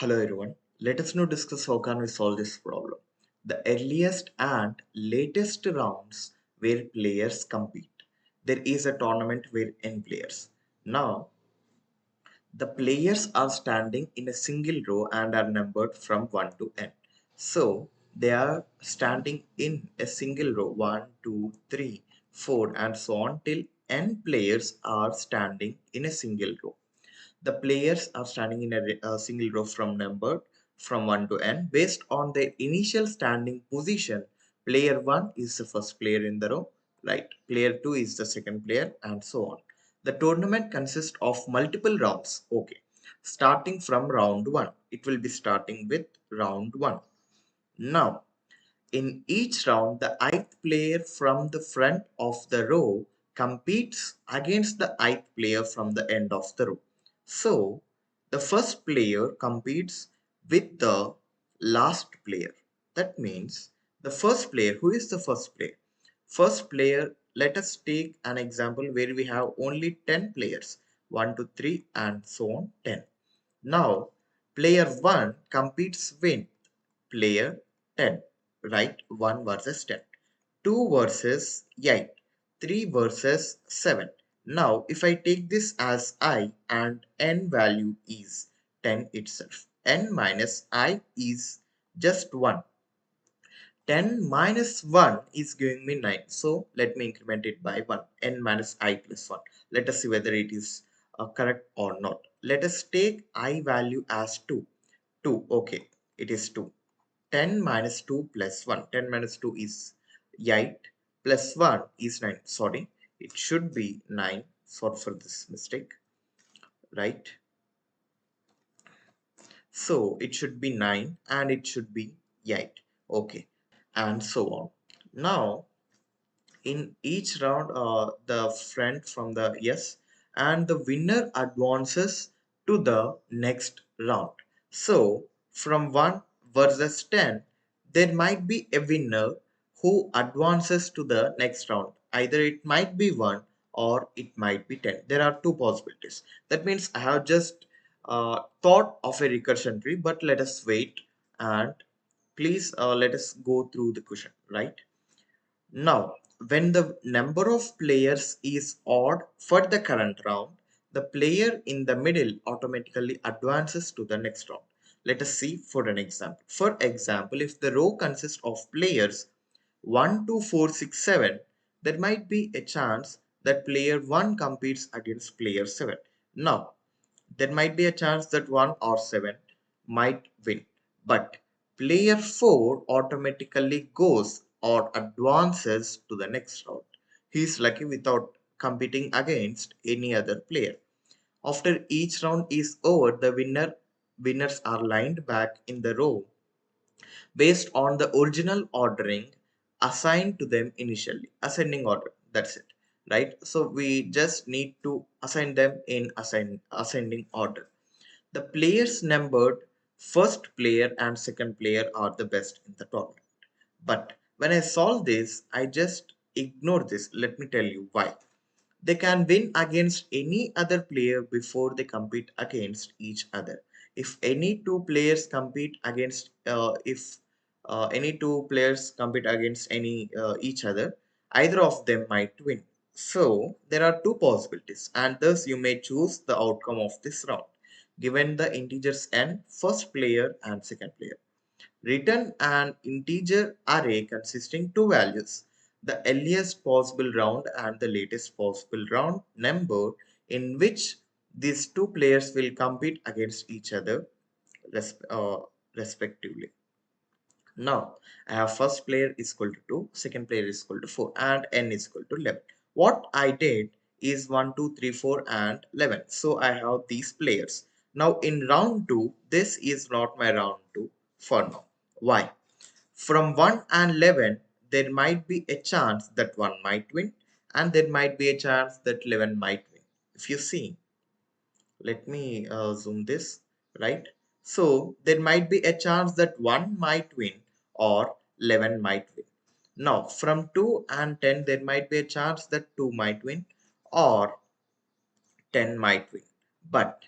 Hello everyone. Let us now discuss how can we solve this problem. The earliest and latest rounds where players compete. There is a tournament where n players. Now the players are standing in a single row and are numbered from 1 to n. So they are standing in a single row 1, 2, 3, 4 and so on till n players are standing in a single row. The players are standing in a single row from numbered from 1 to n. Based on their initial standing position, player 1 is the first player in the row, right? Player 2 is the second player and so on. The tournament consists of multiple rounds. Okay. Starting from round 1. It will be starting with round 1. Now, in each round, the ith player from the front of the row competes against the ith player from the end of the row. So, the first player competes with the last player. That means the first player, who is the first player? First player, let us take an example where we have only 10 players 1, 2, 3, and so on 10. Now, player 1 competes with player 10, right? 1 versus 10, 2 versus 8, 3 versus 7. Now if I take this as I and n value is 10 itself, n minus I is just 1. 10 minus 1 is giving me 9. So let me increment it by 1. N minus I plus 1. Let us see whether it is correct or not. Let us take I value as 2. 2. Okay. It is 2. 10 minus 2 plus 1. 10 minus 2 is 8 plus 1 is 9. Sorry, it should be 9. Sorry for this mistake, right? So it should be 9 and it should be 8. Okay, and so on. Now, in each round, the friend from the yes and the winner advances to the next round. So from 1 versus 10, there might be a winner who advances to the next round. Either it might be 1 or it might be 10. There are two possibilities. That means I have just thought of a recursion tree, but let us wait and please let us go through the question, right? Now, when the number of players is odd for the current round, the player in the middle automatically advances to the next round. Let us see for an example. For example, if the row consists of players 1, 2, 4, 6, 7, there might be a chance that player 1 competes against player 7. Now, there might be a chance that 1 or 7 might win, but player 4 automatically goes or advances to the next round. He is lucky without competing against any other player. After each round is over, the winners are lined back in the row based on the original ordering assigned to them initially. Ascending order, that's it, right? So we just need to assign them in ascending order. The players numbered first player and second player are the best in the tournament. But when I solve this, I just ignore this. Let me tell you why. They can win against any other player before they compete against each other. If any two players compete against, if any two players compete against any each other, either of them might win. So there are two possibilities, and thus you may choose the outcome of this round, given the integers n, first player and second player. Return an integer array consisting two values, the earliest possible round and the latest possible round number in which these two players will compete against each other respectively. Now, I have first player is equal to 2, second player is equal to 4 and n is equal to 11. What I did is 1, 2, 3, 4 and 11. So I have these players. Now in round 2, this is not my round 2 for now. Why? From 1 and 11, there might be a chance that 1 might win and there might be a chance that 11 might win. If you see, let me zoom this, right? So there might be a chance that 1 might win or 11 might win. Now from 2 and 10, there might be a chance that 2 might win or 10 might win. But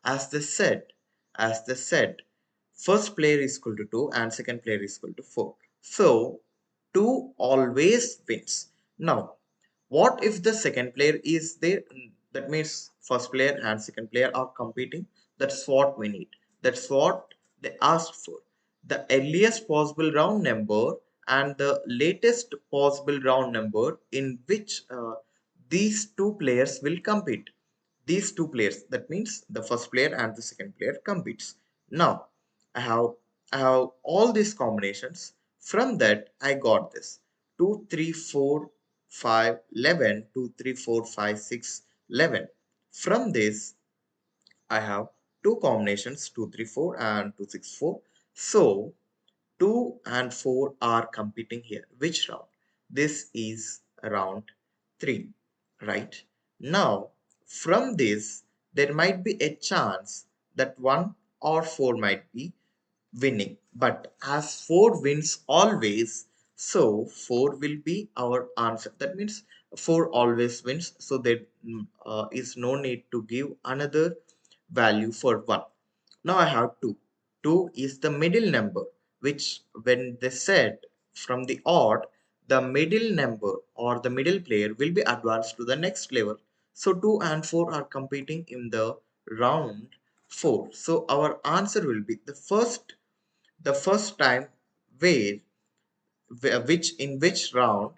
as they said, first player is equal to 2 and second player is equal to 4. So 2 always wins. Now, what if the second player is there? That means first player and second player are competing. That's what we need. That's what they asked for. The earliest possible round number and the latest possible round number in which these two players will compete. These two players, that means the first player and the second player competes. Now I have I have all these combinations. From that I got this 2 3 4 5 11 2 3 4 5 6 11. From this I have two combinations 2 3 4 and 2 6 4. So 2 and 4 are competing here. Which round? This is round 3, right? Now, from this, there might be a chance that 1 or 4 might be winning. But as 4 wins always, so 4 will be our answer. That means 4 always wins. So there is no need to give another value for 1. Now I have 2. 2 is the middle number, which when they said from the odd, the middle number or the middle player will be advanced to the next level. So 2 and 4 are competing in the round 4. So our answer will be the first time where which in which round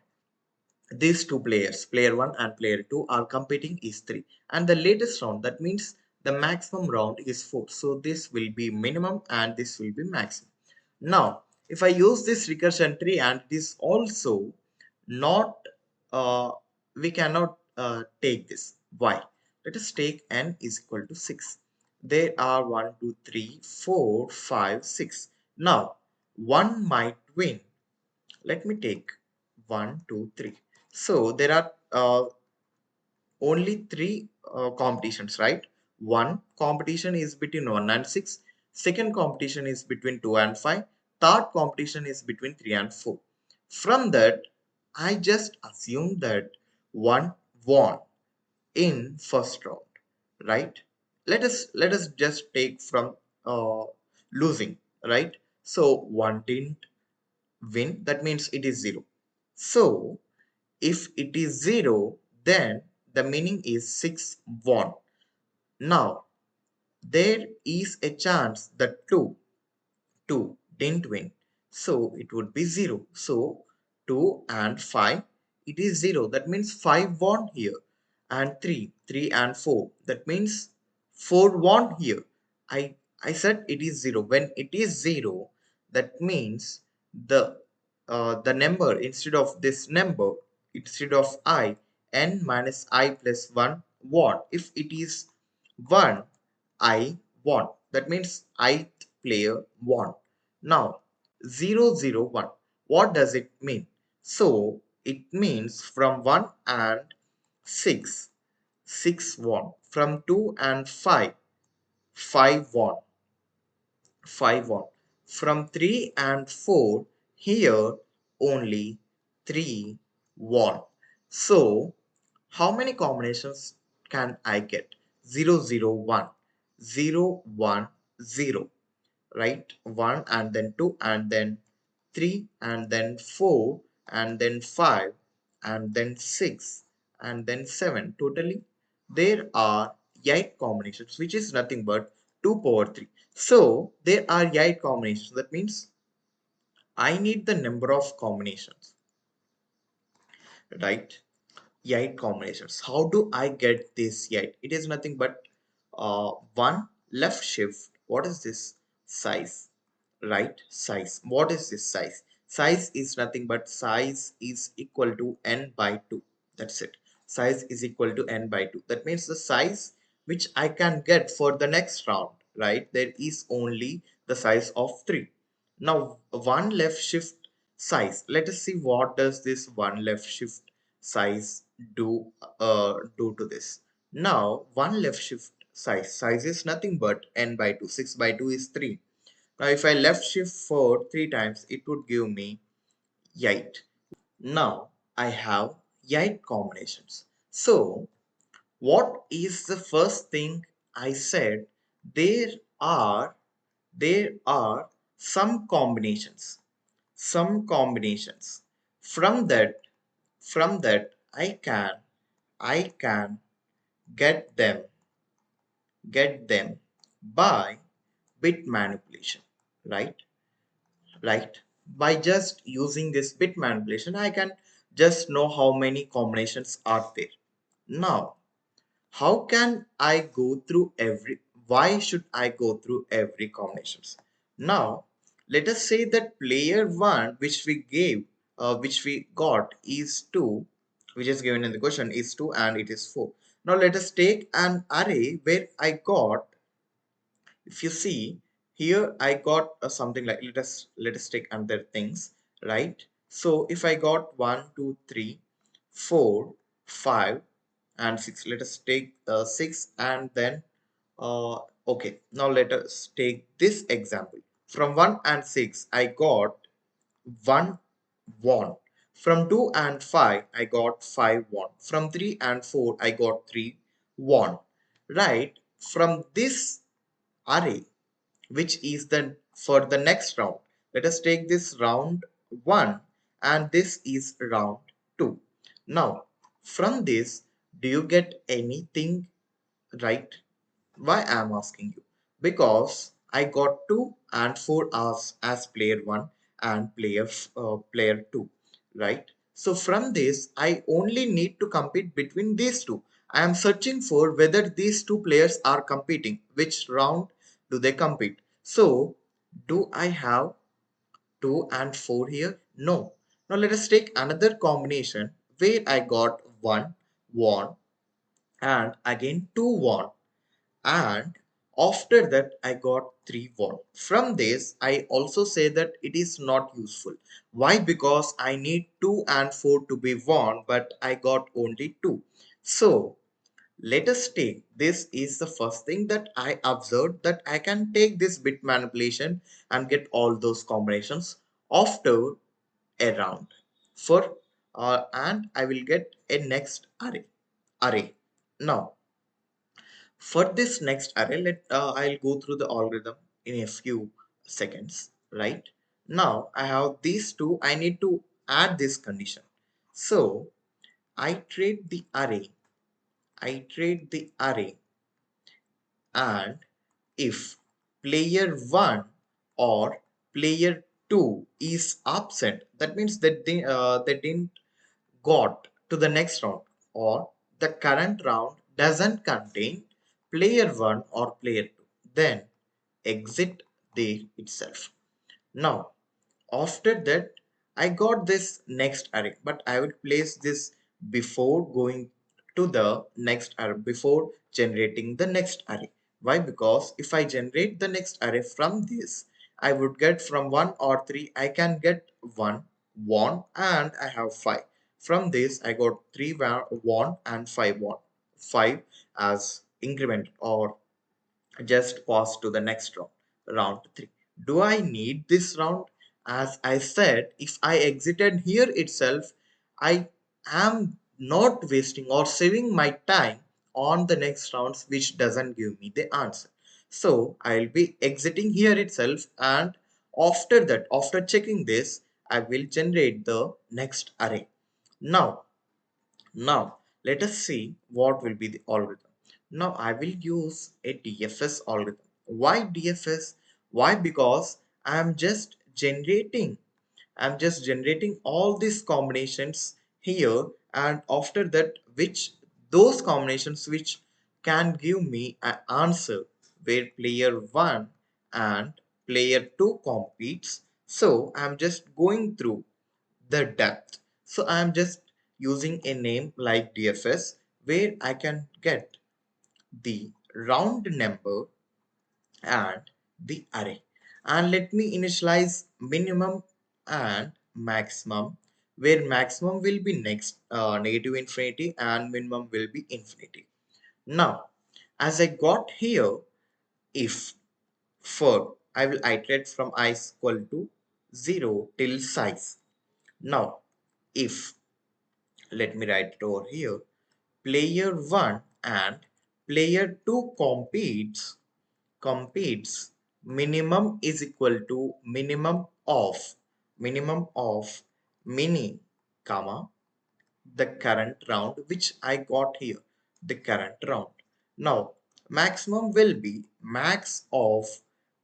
these two players, player 1 and player 2, are competing is 3, and the latest round, that means the maximum round is 4. So this will be minimum and this will be maximum. Now if I use this recursion tree, and it is also not we cannot take this. Why? Let us take n is equal to 6. There are 1 2 3 4 5 6. Now one might win. Let me take 1 2 3. So there are only three competitions, right? One competition is between 1 and 6. Second competition is between 2 and 5. Third competition is between 3 and 4. From that, I just assume that one won in first round, right? Let us just take from losing, right? So one didn't win, that means it is 0. So if it is 0, then the meaning is 6 won. Now there is a chance that 2 didn't win, so it would be 0. So 2 and 5, it is 0, that means 5 won here. And 3 and 4, that means 4 won here. I said it is 0. When it is 0, that means the number, instead of this number, instead of I, n minus I plus 1 won. If it is 1, I won, that means ith player won. Now 0 0 1, what does it mean? So it means from 1 and 6, 6 won. From 2 and 5, 5 won, 5 won. From 3 and 4, here only 3 won. So how many combinations can I get? 0 0 1, 0 1 0, right? 1 and then 2 and then 3 and then 4 and then 5 and then 6 and then 7. Totally there are 8 combinations, which is nothing but 2 power 3. So there are 8 combinations. That means I need the number of combinations, right? 8 combinations. How do I get this 8? It is nothing but one left shift. What is this? Size, right? Size. What is this size? Size is nothing but size is equal to n by 2. That's it. Size is equal to n by 2. That means the size which I can get for the next round, right? There is only the size of 3. Now one left shift size. Let us see what does this one left shift size do to this. Now one left shift size is nothing but n by 2. 6 by 2 is 3. Now if I left shift for 3 times, it would give me 8. Now I have 8 combinations. So what is the first thing I said? There are there are some combinations from that I can get them by bit manipulation, right? Right, by just using this bit manipulation I can just know how many combinations are there. Now, how can I go through every why should I go through every combinations? Now, let us say that player 1 which we got is 2, which is given in the question is 2 and it is 4. Now let us take an array where I got, if you see here I got something like, let us take another things, right? So if I got 1 2 3 4 5 and 6, let us take 6 and then uh, okay, now let us take this example. From 1 and 6 I got 1 won. From 2 and 5 I got 5 won. From 3 and 4 I got 3 won. Right, from this array, which is the for the next round. Let us take this round 1 and this is round 2. Now, from this, do you get anything right? Why I'm asking you? Because I got 2 and 4 as player 1 and player 2, right? So from this, I only need to compete between these two. I am searching for whether these two players are competing. Which round do they compete? So, do I have 2 and 4 here? No. Now let us take another combination where I got 1 1 and again 2 1, and after that I got 3 won. From this I also say that it is not useful. Why? Because I need 2 and 4 to be won, but I got only 2. So let us take, this is the first thing that I observed, that I can take this bit manipulation and get all those combinations after a round for and I will get a next array. Now, for this next array, I'll go through the algorithm in a few seconds, right? Now I have these two, I need to add this condition. So I trade the array, and if player 1 or player 2 is absent, that means that they didn't got to the next round, or the current round doesn't contain player 1 or player 2, then exit the itself. Now, after that, I got this next array, but I will place this before going to the next array, before generating the next array. Why? Because if I generate the next array from this, I would get from 1 or 3, I can get 1 1 and I have 5. From this, I got 3 1 and 5 1. 5 as increment, or just pass to the next round, round 3. Do I need this round? As I said, if I exited here itself, I am not wasting or saving my time on the next rounds, which doesn't give me the answer. So I'll be exiting here itself, and after that, after checking this, I will generate the next array. Now, let us see what will be the algorithm. Now, I will use a DFS algorithm. Why DFS? Why? Because I'm just generating all these combinations here, and after that, which those combinations which can give me an answer where player 1 and player 2 competes. So I'm just going through the depth. So I'm just using a name like DFS where I can get the round number and the array. And let me initialize minimum and maximum, where maximum will be next negative infinity and minimum will be infinity. Now, as I got here, if for I will iterate from I is equal to 0 till size. Now, if, let me write it over here, player 1 and player 2 competes minimum is equal to minimum of mini comma the current round which I got here, the current round. Now maximum will be max of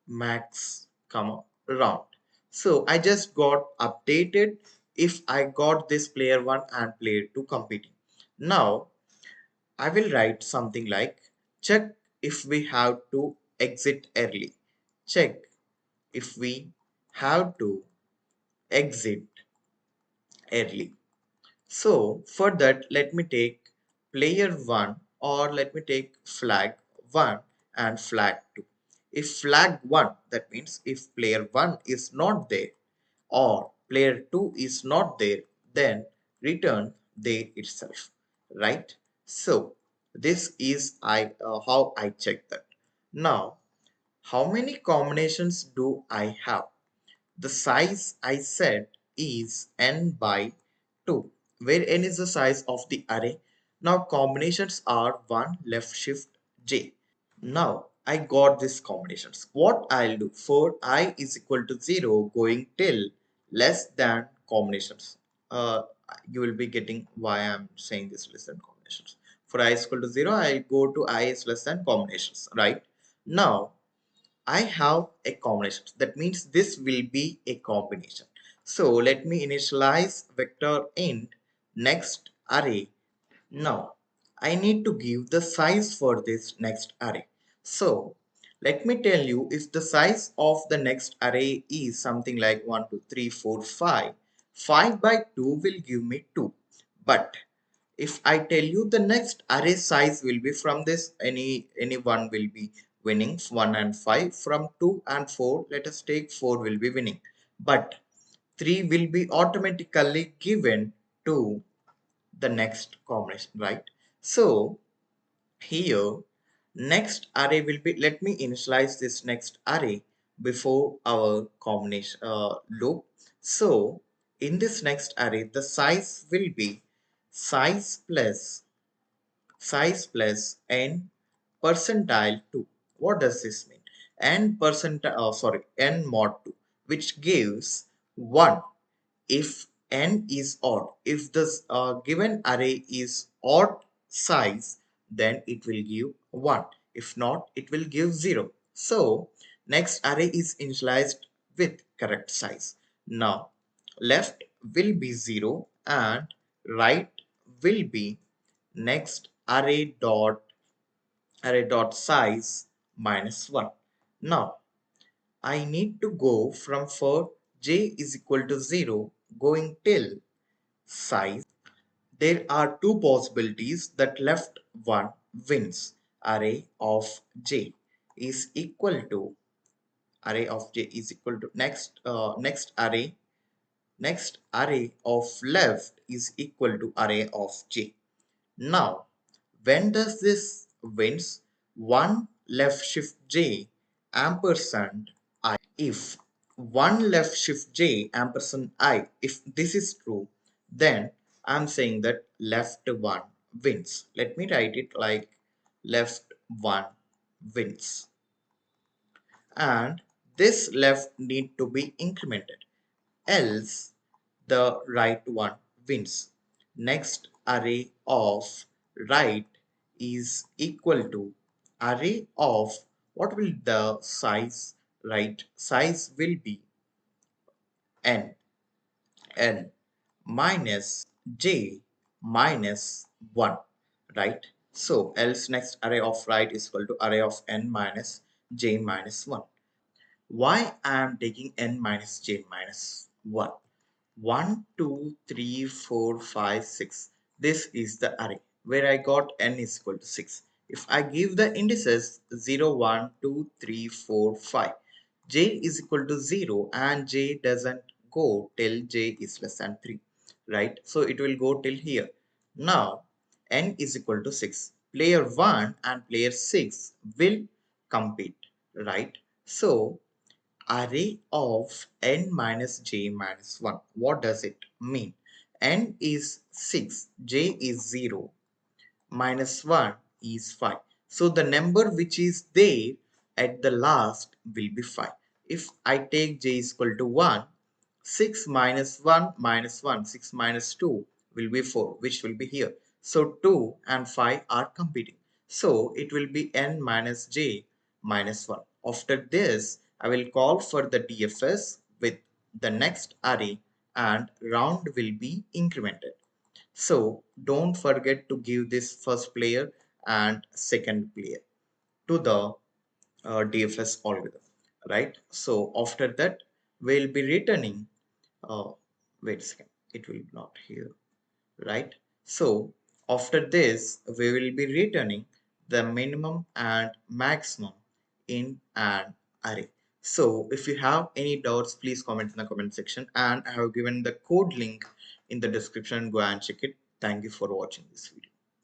max comma round. So I just got updated if I got this player 1 and player 2 competing. Now I will write something like check if we have to exit early. Check if we have to exit early. So for that, let me take player 1 or let me take flag 1 and flag 2. If flag 1, that means if player 1 is not there or player 2 is not there, then return there itself, right? So this is how I check that. Now, how many combinations do I have? The size I said is n by 2, where n is the size of the array. Now combinations are 1 left shift j. Now I got these combinations. What I'll do for I is equal to 0 going till less than combinations. You will be getting why I'm saying this less than combinations. For I is equal to 0, I go to I is less than combinations, right? Now I have a combination. That means this will be a combination. So let me initialize vector int next array. Now I need to give the size for this next array. So let me tell you if the size of the next array is something like 1, 2, 3, 4, 5. 5 by 2 will give me 2. But if I tell you the next array size will be from this any one will be winning 1 and 5 from 2 and 4 let us take 4 will be winning but 3 will be automatically given to the next combination, right? So here next array will be, let me initialize this next array before our combination loop. So in this next array the size will be size plus n percentile 2. What does this mean? N percentile, n mod 2, which gives 1 if n is odd. If this given array is odd size, then it will give 1. If not, it will give 0. So next array is initialized with correct size. Now left will be 0 and right will be next array dot size minus 1. Now I need to go from for j is equal to 0 going till size. There are two possibilities that left one wins. Array of j is equal to next array of left is equal to array of j. Now, when does this wins? 1 left shift j ampersand I. If 1 left shift j ampersand I, if this is true, then I'm saying that left 1 wins. Let me write it like left 1 wins. And this left need to be incremented. Else the right one wins. Next array of right is equal to array of what will the size, right size will be n minus j minus 1, right? So else next array of right is equal to array of n minus j minus 1. Why I am taking n minus j minus 1? 1, 2, 3, 4, 5, 6. This is the array where I got n is equal to 6. If I give the indices 0, 1, 2, 3, 4, 5, j is equal to 0 and j doesn't go till j is less than 3, right? So it will go till here. Now n is equal to 6. Player 1 and player 6 will compete, right? So array of n minus j minus 1. What does it mean? N is 6, j is 0, minus 1 is 5. So the number which is there at the last will be 5. If I take j is equal to 1, 6 minus 1 minus 1, 6 minus 2 will be 4, which will be here. So 2 and 5 are competing. So it will be n minus j minus 1. After this, I will call for the DFS with the next array and round will be incremented. So don't forget to give this first player and second player to the DFS algorithm, right? So after that, we'll be returning, uh, wait a second, it will not here, right? So after this, we will be returning the minimum and maximum in an array. So if you have any doubts, please comment in the comment section, and I have given the code link in the description. Go and check it. Thank you for watching this video.